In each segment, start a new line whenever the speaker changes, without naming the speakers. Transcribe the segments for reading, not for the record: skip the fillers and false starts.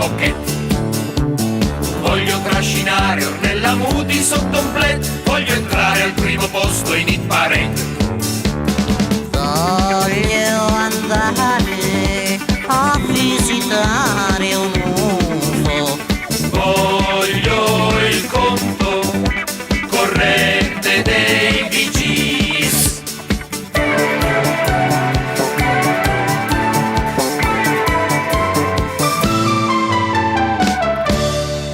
moquette. Voglio trascinare Ornella Muti sotto un plaid, voglio entrare al primo posto in hit parade.
Voglio andare a visitare un UFO.
Voglio il conto corrente dei Bee Gees.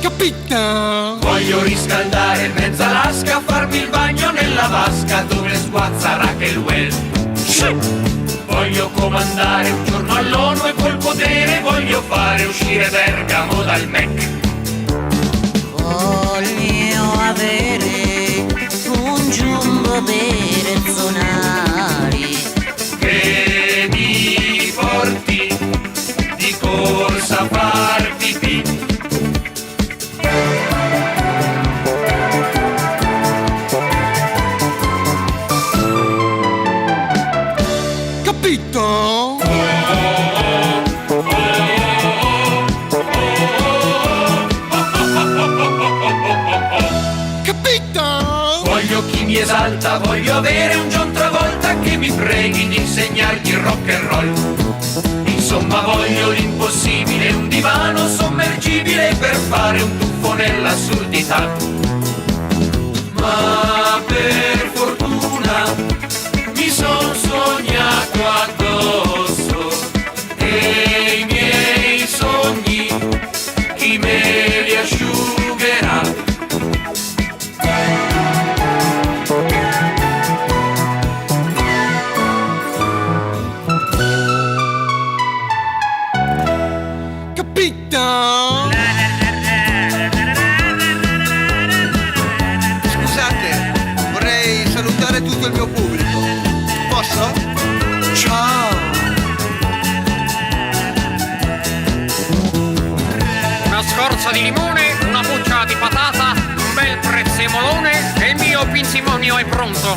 Capito?
Voglio riscaldare mezza Alaska, farmi il bagno nella vasca dove sguazza Rachel Well. Voglio comandare un giorno all'ONU e col potere voglio fare uscire Bergamo dal MEC.
Voglio avere un giumbo per zonari
Che mi porti di corsa a far pipì.
Capito? Capito?
Voglio chi mi esalta, voglio avere un John Travolta che mi preghi di insegnargli il rock and roll. Insomma voglio l'impossibile, un divano sommergibile per fare un tuffo nell'assurdità. Ma per fortuna mi son sognato addosso e i miei sogni chi me li asciugherà?
Capito? Scusate, vorrei salutare tutto il mio pubblico. Posso? Ciao!
Una scorza di limone, una buccia di patata, un bel prezzemolone e il mio pinzimonio è pronto.